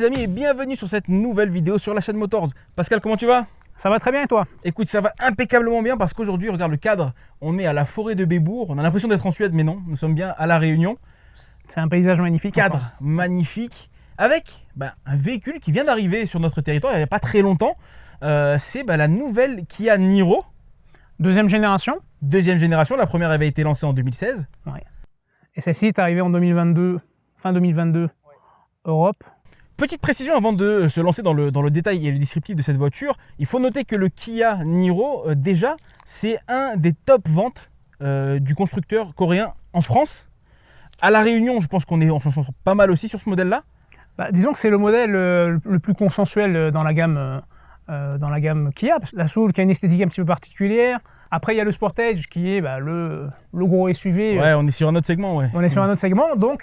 les amis et bienvenue sur cette nouvelle vidéo sur la chaîne Motors. Pascal, comment tu vas? Ça va très bien et toi? Écoute, ça va impeccablement bien parce qu'aujourd'hui, regarde le cadre, on est à la forêt de Bébourg. On a l'impression d'être en Suède, mais non, nous sommes bien à La Réunion. C'est un paysage magnifique. Cadre encore. magnifique avec un véhicule qui vient d'arriver sur notre territoire il n'y a pas très longtemps. C'est la nouvelle Kia Niro. Deuxième génération. Deuxième génération, la première avait été lancée en 2016. Ouais. Et celle-ci est arrivée en 2022, fin 2022, Europe. Petite précision avant de se lancer dans le détail et le descriptif de cette voiture, il faut noter que le Kia Niro, déjà, c'est un des top ventes du constructeur coréen en France. À La Réunion, je pense qu'on s'en sort pas mal aussi sur ce modèle-là. Disons que c'est le modèle le plus consensuel dans la gamme Kia. La Soul qui a une esthétique un petit peu particulière. Après, il y a le Sportage qui est le gros SUV. Ouais, on est sur un autre segment. Ouais. On est sur un autre segment. Donc,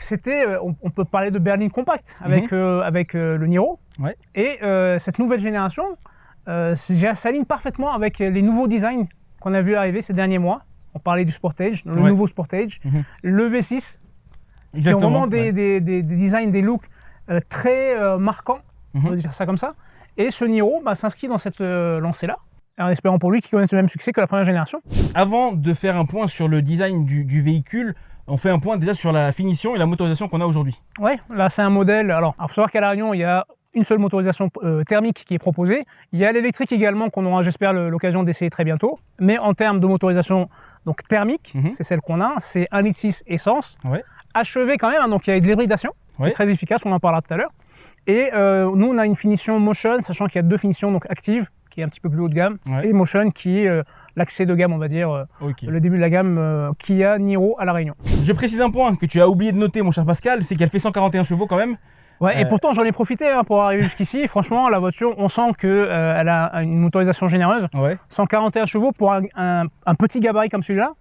on peut parler de berline compact avec le Niro. Ouais. Et cette nouvelle génération s'aligne parfaitement avec les nouveaux designs qu'on a vu arriver ces derniers mois. On parlait du Sportage, le nouveau Sportage, le V6, qui ont vraiment des designs, des looks très marquants, on va dire ça comme ça. Et ce Niro s'inscrit dans cette lancée-là, en espérant pour lui qu'il connaisse le même succès que la première génération. Avant de faire un point sur le design du véhicule, on fait un point déjà sur la finition et la motorisation qu'on a aujourd'hui. Ouais, là c'est un modèle. Alors, il faut savoir qu'à La Réunion, il y a une seule motorisation thermique qui est proposée. Il y a l'électrique également qu'on aura, j'espère, l'occasion d'essayer très bientôt. Mais en termes de motorisation donc thermique, c'est celle qu'on a, c'est 1,6 litre essence, achevé quand même, donc il y a de l'hybridation, qui est très efficace, on en parlera tout à l'heure. Et nous, on a une finition Motion, sachant qu'il y a deux finitions, donc active, qui est un petit peu plus haut de gamme, et Motion, qui est l'accès de gamme, on va dire, le début de la gamme Kia Niro à La Réunion. Je précise un point que tu as oublié de noter, mon cher Pascal, c'est qu'elle fait 141 chevaux quand même. Ouais, et pourtant j'en ai profité pour arriver jusqu'ici. Franchement, la voiture, on sent qu'elle a une motorisation généreuse. 141 chevaux pour un petit gabarit comme celui-là.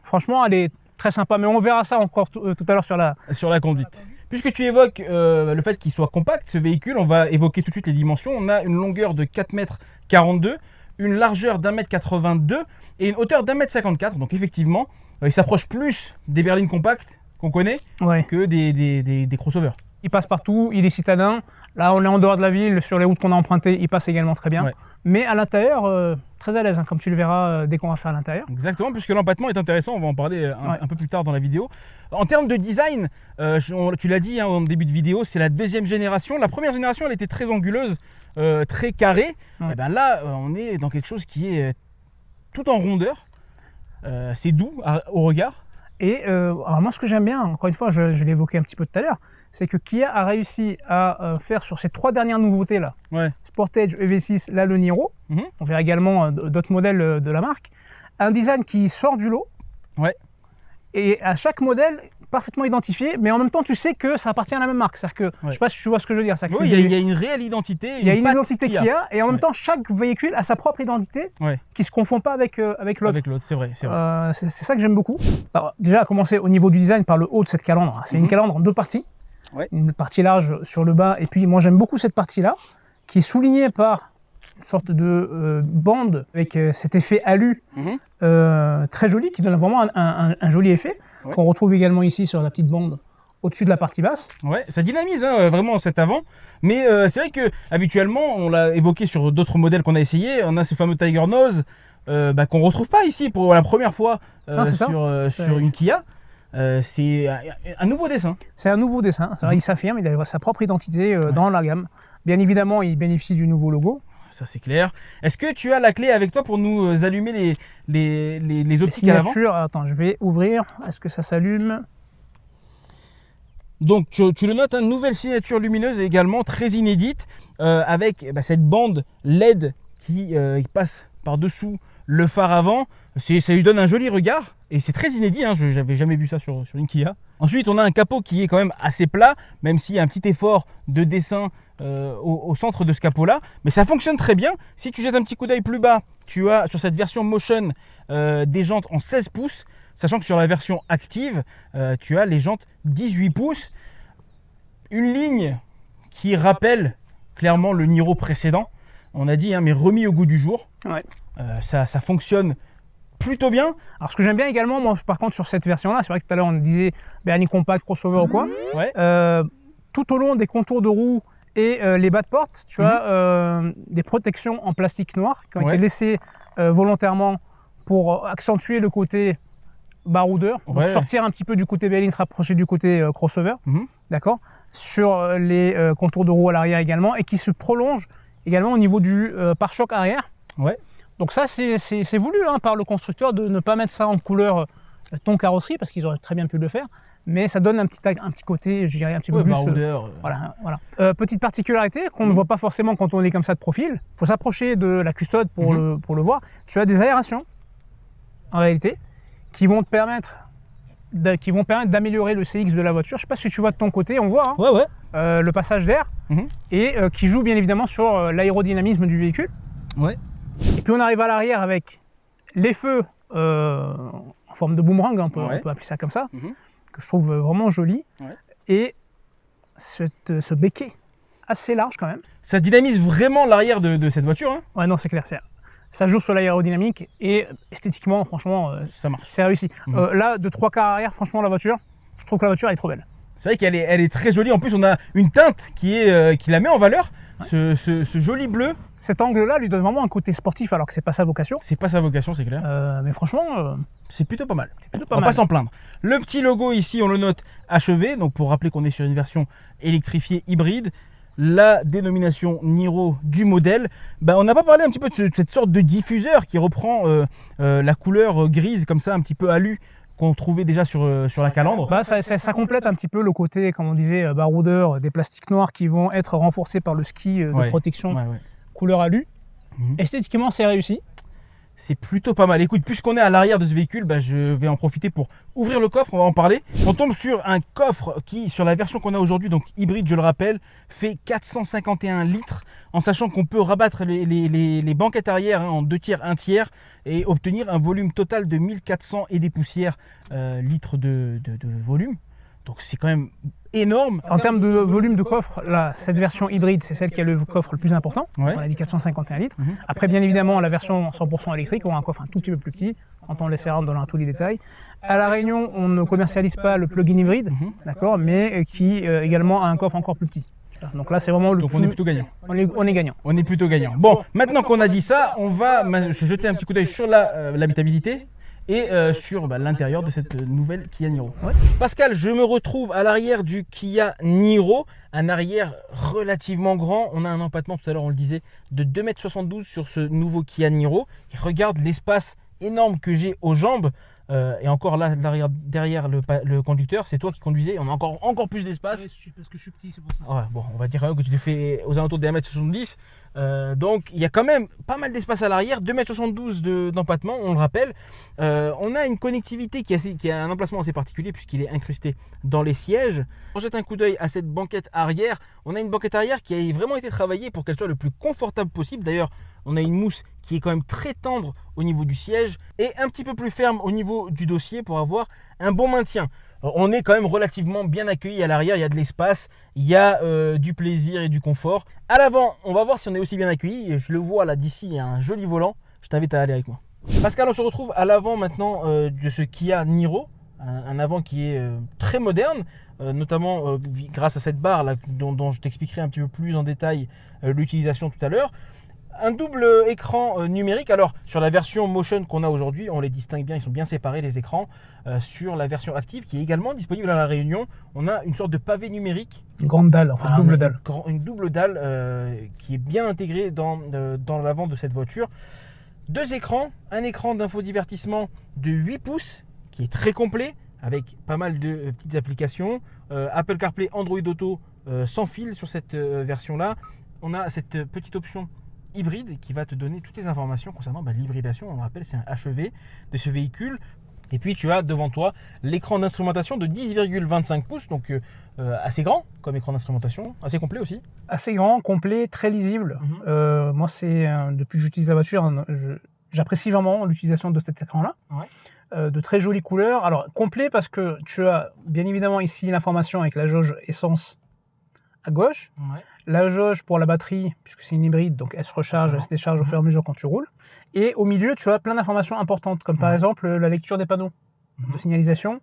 Franchement, elle est très sympa, mais on verra ça encore tout à l'heure sur la conduite. Puisque tu évoques le fait qu'il soit compact, ce véhicule, on va évoquer tout de suite les dimensions. On a une longueur de 4,42 m, une largeur d'1,82 m et une hauteur d'1,54 m. Donc effectivement, il s'approche plus des berlines compactes qu'on connaît que des crossovers. Il passe partout, il est citadin. Là, on est en dehors de la ville, sur les routes qu'on a empruntées, il passe également très bien. Mais à l'intérieur, très à l'aise, comme tu le verras dès qu'on va faire à l'intérieur. Exactement, puisque l'empattement est intéressant, on va en parler un peu plus tard dans la vidéo. En termes de design, tu l'as dit en début de vidéo, c'est la deuxième génération. La première génération, elle était très anguleuse, très carrée. Et là, on est dans quelque chose qui est tout en rondeur. C'est doux au regard. Et alors moi, ce que j'aime bien, encore une fois, je l'ai évoqué un petit peu tout à l'heure, c'est que Kia a réussi à faire sur ces trois dernières nouveautés là, Sportage, EV6, là le Niro, on verra également d'autres modèles de la marque, un design qui sort du lot, et à chaque modèle parfaitement identifié, mais en même temps tu sais que ça appartient à la même marque, c'est-à-dire que, je sais pas si tu vois ce que je veux dire. Oui, il y a une réelle identité. Il y a une identité Kia, et en même temps chaque véhicule a sa propre identité, qui ne se confond pas avec l'autre. Avec l'autre, c'est vrai. C'est ça que j'aime beaucoup. Alors, déjà à commencer au niveau du design par le haut de cette calandre, c'est une calandre en deux parties. Une partie large sur le bas, et puis moi j'aime beaucoup cette partie-là, qui est soulignée par une sorte de bande avec cet effet alu très joli, qui donne vraiment un joli effet, qu'on retrouve également ici sur la petite bande au-dessus de la partie basse. Ça dynamise vraiment cet avant, mais c'est vrai que habituellement, on l'a évoqué sur d'autres modèles qu'on a essayé, on a ces fameux Tiger Nose qu'on ne retrouve pas ici pour la première fois sur une Kia. C'est un nouveau dessin. C'est un nouveau dessin. Il s'affirme, il a sa propre identité dans la gamme. Bien évidemment, il bénéficie du nouveau logo. Ça, c'est clair. Est-ce que tu as la clé avec toi pour nous allumer les optiques à l'avant? Attends, je vais ouvrir. Est-ce que ça s'allume? Donc, tu le notes, une nouvelle signature lumineuse également, très inédite, avec cette bande LED qui passe par-dessous le phare avant. Ça lui donne un joli regard et c'est très inédit, je n'avais jamais vu ça sur une Kia. Ensuite, on a un capot qui est quand même assez plat, même s'il y a un petit effort de dessin au centre de ce capot-là. Mais ça fonctionne très bien. Si tu jettes un petit coup d'œil plus bas, tu as sur cette version Motion des jantes en 16 pouces, sachant que sur la version active, tu as les jantes 18 pouces. Une ligne qui rappelle clairement le Niro précédent. On a dit, mais remis au goût du jour. Ça fonctionne plutôt bien. Alors ce que j'aime bien également, moi par contre sur cette version là, c'est vrai que tout à l'heure on disait berline compact, crossover ou quoi, tout au long des contours de roue Et les bas de porte, tu as des protections en plastique noir qui ont été laissées volontairement pour accentuer le côté baroudeur, donc sortir un petit peu du côté berline, se rapprocher du côté crossover, d'accord, sur les contours de roue à l'arrière également, et qui se prolongent également au niveau du pare-choc arrière. Donc ça, c'est voulu hein, par le constructeur de ne pas mettre ça en couleur ton carrosserie, parce qu'ils auraient très bien pu le faire, mais ça donne un petit côté, je dirais, un petit peu plus... baroudeur. Voilà. Petite particularité qu'on ne voit pas forcément quand on est comme ça de profil, il faut s'approcher de la custode pour le voir. Tu as des aérations, en réalité, qui vont te permettre d'améliorer le CX de la voiture. Je ne sais pas si tu vois de ton côté, on voit hein, le passage d'air, et qui joue bien évidemment sur l'aérodynamisme du véhicule. Et puis on arrive à l'arrière avec les feux en forme de boomerang, on peut appeler ça comme ça, que je trouve vraiment joli, et ce béquet assez large quand même. Ça dynamise vraiment l'arrière de cette voiture. Hein. Ouais, non, c'est clair, ça joue sur l'aérodynamique, et esthétiquement, franchement, ça marche. C'est réussi. Là, de 3 quarts arrière, franchement, la voiture, je trouve que la voiture est trop belle. C'est vrai qu'elle est très jolie. En plus, on a une teinte qui la met en valeur. Ce joli bleu. Cet angle-là lui donne vraiment un côté sportif, alors que c'est pas sa vocation. C'est pas sa vocation, c'est clair. Mais franchement, c'est plutôt pas mal. On va pas s'en plaindre. Le petit logo ici, on le note achevé. Donc pour rappeler qu'on est sur une version électrifiée hybride. La dénomination Niro du modèle. On n'a pas parlé un petit peu de cette sorte de diffuseur qui reprend la couleur grise comme ça, un petit peu alu, qu'on trouvait déjà sur la calandre. Ça complète un petit peu le côté, comme on disait, baroudeur, des plastiques noirs qui vont être renforcés par le ski de protection couleur alu. Esthétiquement, c'est réussi. C'est plutôt pas mal. Écoute, puisqu'on est à l'arrière de ce véhicule, je vais en profiter pour ouvrir le coffre, on va en parler. On tombe sur un coffre qui, sur la version qu'on a aujourd'hui, donc hybride, je le rappelle, fait 451 litres, en sachant qu'on peut rabattre les banquettes arrière en 2 tiers, 1 tiers, et obtenir un volume total de 1400 et des poussières litres de volume. Donc c'est quand même énorme. En termes de volume de coffre, là, cette version hybride, c'est celle qui a le coffre le plus important. On a dit 451 litres. Après, bien évidemment, la version 100% électrique aura un coffre un tout petit peu plus petit. Quand on laissera dans tous les détails. À La Réunion, on ne commercialise pas le plug-in hybride, d'accord, mais qui également a un coffre encore plus petit. Donc là, c'est vraiment le. Donc on est plutôt gagnant. On est gagnant. On est plutôt gagnant. Bon, maintenant qu'on a dit ça, on va se jeter un petit coup d'œil sur l'habitabilité. Et sur l'intérieur de cette nouvelle Kia Niro. Pascal, je me retrouve à l'arrière du Kia Niro, un arrière relativement grand. On a un empattement, tout à l'heure on le disait, de 2,72 m sur ce nouveau Kia Niro. Et regarde l'espace énorme que j'ai aux jambes. Et encore là, derrière le conducteur, c'est toi qui conduisais, on a encore plus d'espace. Parce que je suis petit, c'est pour ça. Bon, on va dire que tu te fais aux alentours de 1,70 m. Donc il y a quand même pas mal d'espace à l'arrière, 2,72 m d'empattement, on le rappelle. On a une connectivité qui a un emplacement assez particulier puisqu'il est incrusté dans les sièges. On jette un coup d'œil à cette banquette arrière. On a une banquette arrière qui a vraiment été travaillée pour qu'elle soit le plus confortable possible. D'ailleurs, on a une mousse qui est quand même très tendre au niveau du siège et un petit peu plus ferme au niveau du dossier pour avoir un bon maintien. On est quand même relativement bien accueilli à l'arrière, il y a de l'espace, il y a du plaisir et du confort. À l'avant, on va voir si on est aussi bien accueilli. Je le vois là d'ici, il y a un joli volant. Je t'invite à aller avec moi. Pascal, on se retrouve à l'avant maintenant de ce Kia Niro, un avant qui est très moderne, notamment grâce à cette barre là, dont je t'expliquerai un petit peu plus en détail l'utilisation tout à l'heure. Un double écran numérique. Alors sur la version Motion qu'on a aujourd'hui, on les distingue bien, ils sont bien séparés les écrans. Sur la version Active qui est également disponible à La Réunion, on a une sorte de pavé numérique. Une grande dalle, en fait, double dalle. Une double dalle qui est bien intégrée dans l'avant de cette voiture. 2 écrans, un écran d'infodivertissement de 8 pouces qui est très complet avec pas mal de petites applications. Apple CarPlay, Android Auto sans fil sur cette version-là. On a cette petite option hybride qui va te donner toutes les informations concernant l'hybridation. On le rappelle, c'est un HEV de ce véhicule. Et puis tu as devant toi l'écran d'instrumentation de 10,25 pouces, donc assez grand comme écran d'instrumentation, assez complet aussi. Assez grand, complet, très lisible. Moi, depuis que j'utilise la voiture, j'apprécie vraiment l'utilisation de cet écran-là. De très jolies couleurs. Alors complet parce que tu as bien évidemment ici l'information avec la jauge essence à gauche. La jauge pour la batterie, puisque c'est une hybride, donc elle se recharge, elle se décharge au fur et à mesure quand tu roules. Et au milieu, tu as plein d'informations importantes, comme par exemple la lecture des panneaux de signalisation.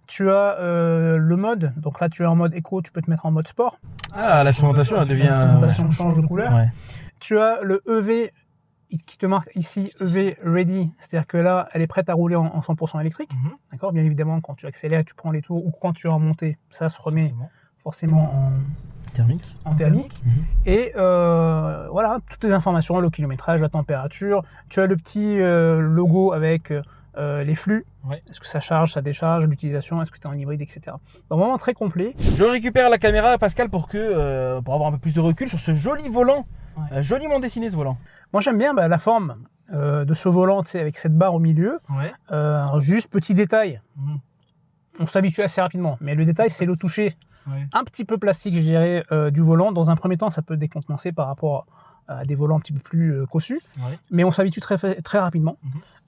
Tu as le mode, donc là tu es en mode éco, tu peux te mettre en mode sport. Ah, l'instrumentation elle devient... L'instrumentation change de couleur. Ouais. Tu as le EV qui te marque ici EV Ready, c'est-à-dire que là elle est prête à rouler en 100% électrique. D'accord. Bien évidemment, quand tu accélères, tu prends les tours ou quand tu es en montée, ça se remet forcément en thermique. Et voilà, toutes les informations, le kilométrage, la température. Tu as le petit logo avec les flux. Est-ce que ça charge, ça décharge, l'utilisation, est-ce que tu es en hybride, etc. Donc vraiment très complet. Je récupère la caméra, Pascal, pour avoir un peu plus de recul sur ce joli volant. Joliment dessiné ce volant. Moi j'aime bien la forme de ce volant, tu sais, avec cette barre au milieu. Juste petit détail. On s'habitue assez rapidement, mais le détail c'est le toucher un petit peu plastique, je dirais, du volant. Dans un premier temps, ça peut décontenancer par rapport à des volants un petit peu plus cossus, mais on s'habitue très rapidement.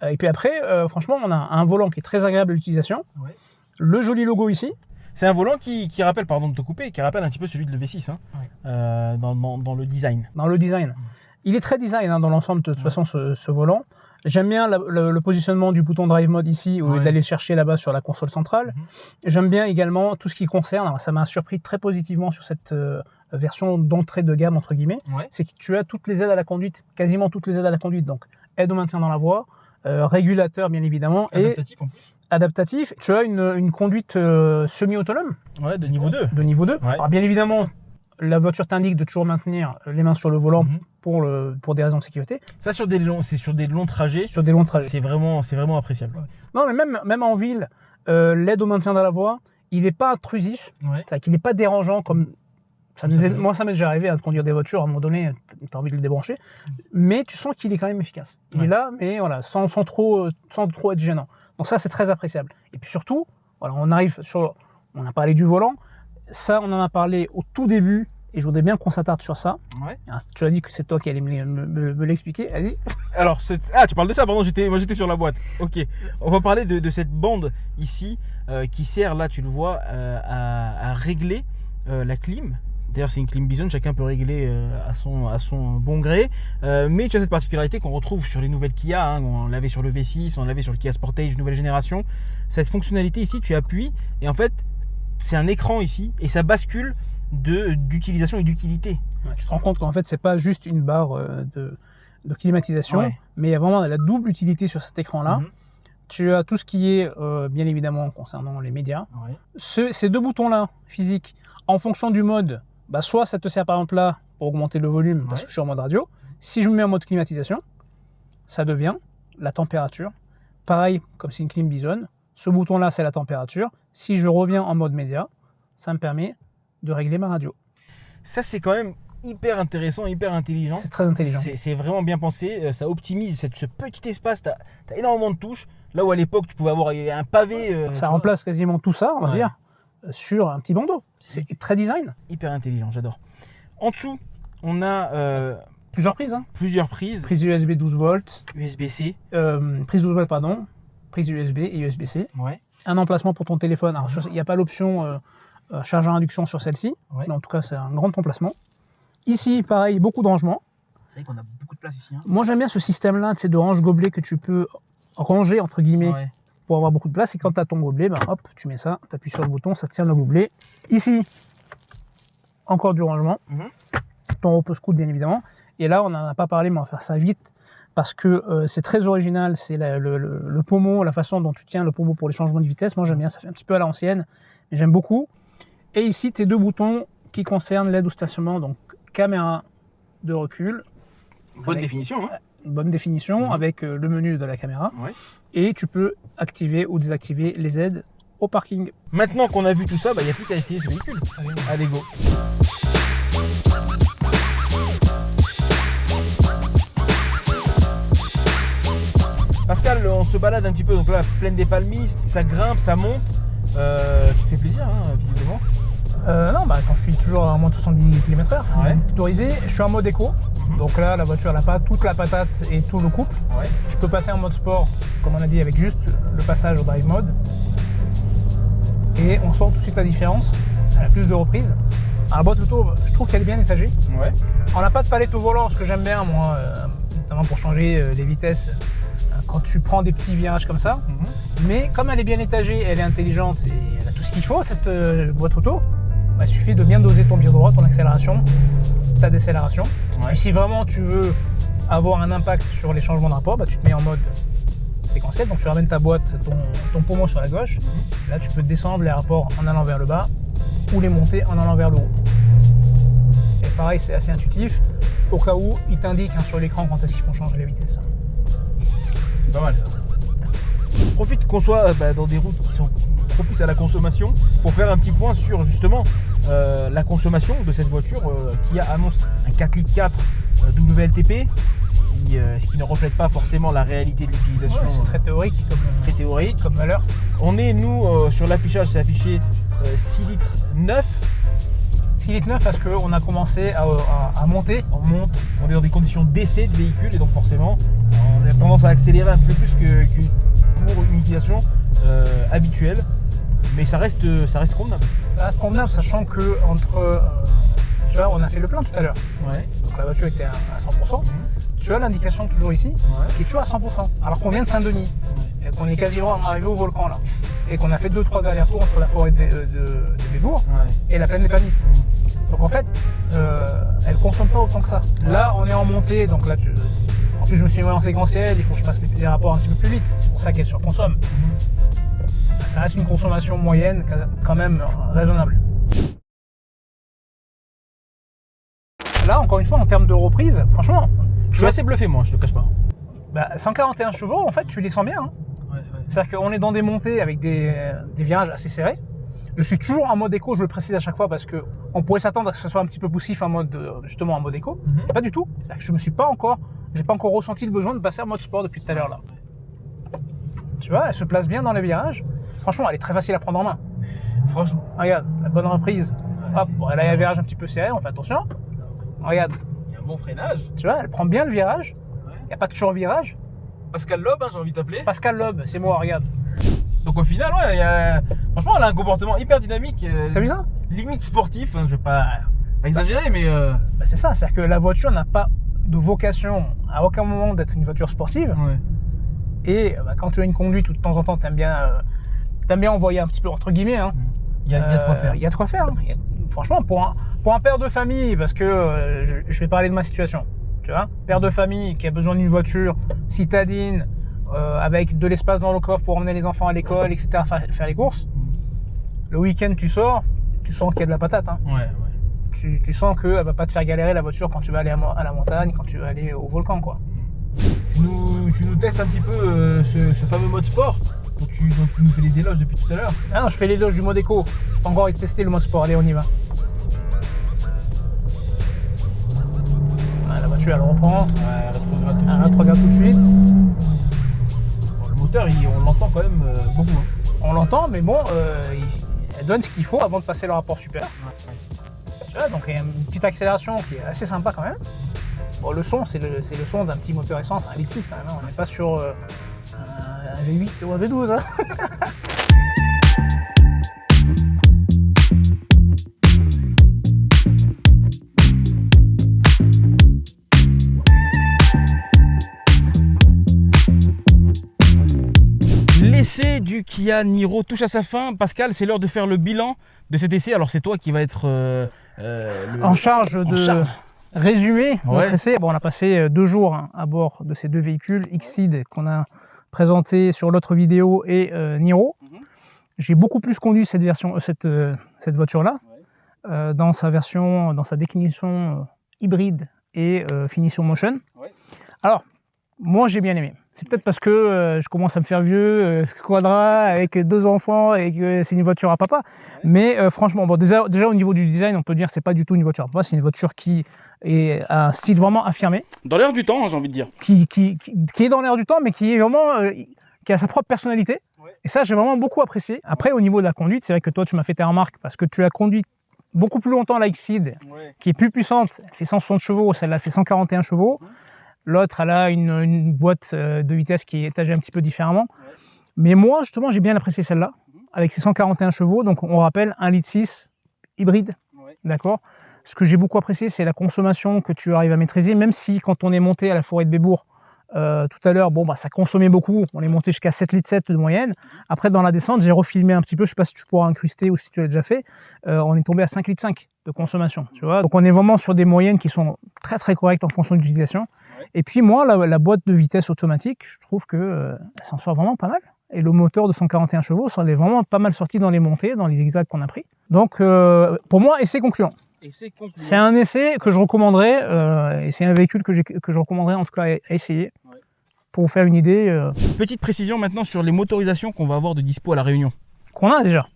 Et puis après, franchement, on a un volant qui est très agréable à l'utilisation. Le joli logo ici. C'est un volant qui rappelle, pardon de te couper, qui rappelle un petit peu celui de l'EV6 dans le design. Dans le design. Il est très design dans l'ensemble, de toute façon, ce volant. J'aime bien le positionnement du bouton Drive Mode ici, au lieu d'aller chercher là-bas sur la console centrale. J'aime bien également tout ce qui concerne, alors ça m'a surpris très positivement sur cette version d'entrée de gamme, entre guillemets, c'est que tu as toutes les aides à la conduite, quasiment toutes les aides à la conduite. Donc, aide au maintien dans la voie, régulateur bien évidemment, adaptatif en plus. Adaptatif. Tu as une conduite semi-autonome. De niveau 2. De niveau 2. Alors, bien évidemment, la voiture t'indique de toujours maintenir les mains sur le volant pour des raisons de sécurité. Ça, sur des longs trajets. Sur des longs trajets. C'est vraiment appréciable. Non, mais même en ville, l'aide au maintien dans la voie, il n'est pas intrusif, c'est-à-dire qu'il n'est pas dérangeant comme... Moi, ça m'est déjà arrivé de conduire des voitures, à un moment donné, tu as envie de le débrancher, mais tu sens qu'il est quand même efficace. Il est là, mais voilà, sans trop être gênant. Donc ça, c'est très appréciable. Et puis surtout, voilà, on a parlé du volant, ça, on en a parlé au tout début, et je voudrais bien qu'on s'attarde sur ça. Tu as dit que c'est toi qui allais me l'expliquer, vas-y. Alors, tu parles de ça, pardon, moi j'étais sur la boîte. Ok, on va parler de cette bande ici, qui sert, là tu le vois, à régler la clim. D'ailleurs, c'est une clim Bison, chacun peut régler à son bon gré. Mais tu as cette particularité qu'on retrouve sur les nouvelles Kia. On l'avait sur le V6, on l'avait sur le Kia Sportage nouvelle génération. Cette fonctionnalité ici, tu appuies et en fait, c'est un écran ici et ça bascule d'utilisation et d'utilité. Tu te rends compte qu'en fait, c'est pas juste une barre de climatisation, mais il y a vraiment la double utilité sur cet écran-là. Tu as tout ce qui est, bien évidemment, concernant les médias. Ces deux boutons-là, physiques, en fonction du mode, soit ça te sert par exemple là pour augmenter le volume parce que je suis en mode radio. Si je me mets en mode climatisation, ça devient la température. Pareil, comme c'est une clim Bison, ce bouton-là, c'est la température. Si je reviens en mode média, ça me permet de régler ma radio. Ça, c'est quand même hyper intéressant, hyper intelligent. C'est très intelligent. C'est vraiment bien pensé. Ça optimise ce petit espace. Tu as énormément de touches. Là où à l'époque, tu pouvais avoir un pavé. Ça remplace quasiment tout ça, on va dire, sur un petit bandeau. C'est très design. Hyper intelligent, j'adore. En dessous, on a plusieurs prises. Plusieurs prises. Prise USB 12 volts. USB-C. Prise 12 volts, pardon. Prise USB et USB-C. Un emplacement pour ton téléphone. Alors, il n'y a pas l'option chargeur induction sur celle-ci. Mais en tout cas, c'est un grand emplacement. Ici, pareil, beaucoup de rangement. C'est vrai qu'on a beaucoup de place ici. Moi, j'aime bien ce système-là de range-gobelet que tu peux ranger, entre guillemets, pour avoir beaucoup de place. Et quand tu as ton gobelet, hop, tu mets ça, tu appuies sur le bouton, ça tient le gobelet. Ici, encore du rangement. Ton repose-coude, bien évidemment. Et là, on n'en a pas parlé, mais on va faire ça vite parce que c'est très original. C'est le pommeau, la façon dont tu tiens le pommeau pour les changements de vitesse. Moi, j'aime bien, ça fait un petit peu à l'ancienne, mais j'aime beaucoup. Et ici, tes deux boutons qui concernent l'aide au stationnement, donc caméra de recul. Bonne définition, Bonne définition avec le menu de la caméra. Et tu peux activer ou désactiver les aides au parking. Maintenant qu'on a vu tout ça, il n'y a plus qu'à essayer ce véhicule. Allez, go. Pascal, on se balade un petit peu, donc là, plaine des Palmistes, ça grimpe, ça monte. Tu te fais plaisir, visiblement. Non, quand je suis toujours à moins de 70 km/h, autorisé, je suis en mode éco. Donc là, la voiture n'a pas toute la patate et tout le couple. Je peux passer en mode sport, comme on a dit, avec juste le passage au drive mode. Et on sent tout de suite la différence. Elle a plus de reprises. Alors, la boîte auto, je trouve qu'elle est bien étagée. On n'a pas de palette au volant, ce que j'aime bien, moi, notamment pour changer les vitesses. quand tu prends des petits virages comme ça. Mais comme elle est bien étagée, elle est intelligente et elle a tout ce qu'il faut, cette boîte auto, il suffit de bien doser ton pied droit, ton accélération, ta décélération. Et si vraiment tu veux avoir un impact sur les changements de rapport, tu te mets en mode séquentiel. Donc tu ramènes ta boîte, ton pommeau sur la gauche. Là, tu peux descendre les rapports en allant vers le bas ou les monter en allant vers le haut. Et pareil, c'est assez intuitif. Au cas où, il t'indique sur l'écran quand est-ce qu'ils font changer la vitesse. C'est pas mal ça. Je profite qu'on soit dans des routes qui sont propices à la consommation pour faire un petit point sur justement la consommation de cette voiture qui annonce un 4,4 litres WLTP, ce qui ne reflète pas forcément la réalité de l'utilisation. C'est très théorique, comme valeur. On est, nous, sur l'affichage, c'est affiché 6 litres 9. 6 litres 9 parce qu'on a commencé à monter. On est dans des conditions d'essai de véhicule et donc forcément, on a tendance à accélérer un peu plus que pour une utilisation habituelle. Mais ça reste convenable. Ça reste convenable, sachant que tu vois, on a fait le plein tout à l'heure. Donc la voiture était à 100%. Tu as l'indication toujours ici, qui est toujours à 100%. Alors qu'on vient de Saint-Denis, et qu'on est quasiment arrivé au volcan là, et qu'on a fait 2-3 allers-retours entre la forêt de Bébourg et la plaine des Panistes. Donc en fait, elle ne consomme pas autant que ça. Là, on est en montée, donc là, en plus je me suis mis en séquentiel, il faut que je passe les rapports un petit peu plus vite. C'est pour ça qu'elle surconsomme. Ça reste une consommation moyenne, quand même raisonnable. Là, encore une fois, en termes de reprise, franchement... Je suis assez bluffé, moi, je te cache pas. 141 chevaux, en fait, tu les sens bien. C'est-à-dire qu'on est dans des montées avec des virages assez serrés. Je suis toujours en mode éco, je le précise à chaque fois, parce qu'on pourrait s'attendre à ce que ce soit un petit peu poussif justement en mode éco. Pas du tout. C'est-à-dire que je n'ai pas encore ressenti le besoin de passer en mode sport depuis tout à l'heure là. Tu vois, elle se place bien dans les virages. Franchement, elle est très facile à prendre en main. Franchement, regarde, la bonne reprise. Hop, elle a un virage un petit peu serré, on fait attention. Regarde. Il y a un bon freinage. Tu vois, elle prend bien le virage. Il n'y a pas de survirage. Pascal Loeb, j'ai envie de t'appeler. Pascal Loeb, c'est moi, regarde. Donc au final, franchement, elle a un comportement hyper dynamique. T'as vu ça? Limite sportif, je vais pas exagérer, mais... c'est ça, c'est-à-dire que la voiture n'a pas de vocation à aucun moment d'être une voiture sportive. Et quand tu as une conduite où de temps en temps t'aimes bien envoyer un petit peu entre guillemets, il y a de quoi faire. Il y a de quoi faire. Franchement, pour un père de famille, parce que je vais parler de ma situation, tu vois, père de famille qui a besoin d'une voiture citadine, avec de l'espace dans le coffre pour emmener les enfants à l'école, etc., faire les courses. Le week-end, tu sors, tu sens qu'il y a de la patate. Tu sens qu'elle ne va pas te faire galérer la voiture quand tu vas aller à la montagne, quand tu vas aller au volcan, quoi. Tu nous testes un petit peu ce fameux mode sport dont tu nous fais les éloges depuis tout à l'heure. Ah non, je fais l'éloge du mode éco. Je n'ai pas encore testé le mode sport. Allez, on y va. La voiture, elle reprend. Elle rétrograde tout de suite. Bon, le moteur, on l'entend quand même beaucoup. On l'entend, mais bon, elle donne ce qu'il faut avant de passer le rapport super. Tu vois, donc il y a une petite accélération qui est assez sympa quand même. Bon, le son, c'est le son d'un petit moteur essence, un 1,6 litre quand même. On n'est pas sur un V8 ou un V12. L'essai du Kia Niro touche à sa fin. Pascal, c'est l'heure de faire le bilan de cet essai. Alors c'est toi qui va être en charge de résumer notre essai. Bon, on a passé 2 jours à bord de ces 2 véhicules, Exceed qu'on a présenté sur l'autre vidéo et Niro. J'ai beaucoup plus conduit cette voiture-là dans sa déclinaison hybride et finition motion. Alors, moi j'ai bien aimé. C'est peut-être parce que je commence à me faire vieux, quadra, avec 2 enfants et que c'est une voiture à papa. Mais franchement, bon, déjà au niveau du design, on peut dire que c'est pas du tout une voiture à papa. C'est une voiture qui a un style vraiment affirmé. Dans l'air du temps, j'ai envie de dire. Qui est dans l'air du temps, mais qui est vraiment qui a sa propre personnalité. Et ça, j'ai vraiment beaucoup apprécié. Après, au niveau de la conduite, c'est vrai que toi, tu m'as fait tes remarques parce que tu as conduit beaucoup plus longtemps la Exceed, qui est plus puissante. Elle fait 160 chevaux, celle-là fait 141 chevaux. L'autre, elle a une boîte de vitesse qui est étagée un petit peu différemment. Mais moi, justement, j'ai bien apprécié celle-là, avec ses 141 chevaux. Donc, on rappelle, 1,6 litre hybride. D'accord. Ce que j'ai beaucoup apprécié, c'est la consommation que tu arrives à maîtriser, même si, quand on est monté à la forêt de Bébourg, Tout à l'heure, bon, bah, ça consommait beaucoup. On est monté jusqu'à 7,7 litres de moyenne. Après, dans la descente, j'ai refilmé un petit peu. Je ne sais pas si tu pourras incruster ou si tu l'as déjà fait. On est tombé à 5,5 litres de consommation. Tu vois, donc, on est vraiment sur des moyennes qui sont très, très correctes en fonction de l'utilisation. Ouais. Et puis, moi, la boîte de vitesse automatique, je trouve qu'elle s'en sort vraiment pas mal. Et le moteur de 141 chevaux, ça est vraiment pas mal sorti dans les montées, dans les zigzags qu'on a pris. Donc, pour moi, essai concluant. C'est un essai que je recommanderais, et c'est un véhicule que je recommanderais en tout cas à essayer, pour vous faire une idée. Petite précision maintenant sur les motorisations qu'on va avoir de dispo à La Réunion. Qu'on a déjà.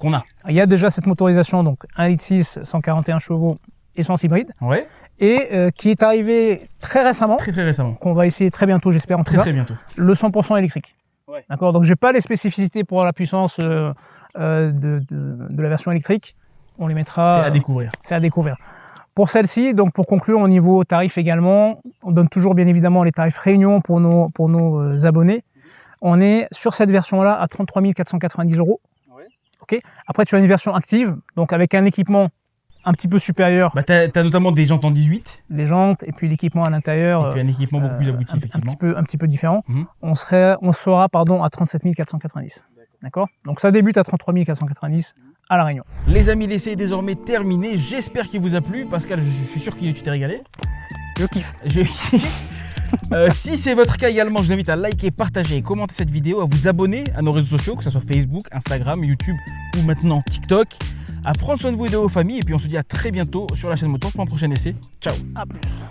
Il y a déjà cette motorisation, donc 1,6 litre, 141 chevaux, essence hybride. Ouais. Et qui est arrivé très récemment. Très récemment. Qu'on va essayer très bientôt, j'espère en tout cas. Très bientôt. Le 100% électrique. Ouais. D'accord. Donc j'ai pas les spécificités pour la puissance de la version électrique. On les mettra. C'est à découvrir. C'est à découvrir. Pour celle-ci, donc pour conclure au niveau tarif également, on donne toujours bien évidemment les tarifs Réunion pour nos abonnés. On est sur cette version-là à 33 490 €. Ouais. Okay. Après, tu as une version active, donc avec un équipement un petit peu supérieur. Bah, tu as notamment des jantes en 18. Les jantes et puis l'équipement à l'intérieur. Et puis un équipement beaucoup plus abouti, effectivement. Un petit peu différent. On sera à 37 490. D'accord. Donc ça débute à 33 490 à La Réunion. Les amis, l'essai est désormais terminé. J'espère qu'il vous a plu. Pascal, je suis sûr que tu t'es régalé. Je kiffe. Si c'est votre cas également, je vous invite à liker, partager et commenter cette vidéo, à vous abonner à nos réseaux sociaux, que ce soit Facebook, Instagram, YouTube ou maintenant TikTok. À prendre soin de vous et de vos familles. Et puis on se dit à très bientôt sur la chaîne Moto pour un prochain essai. Ciao. À plus.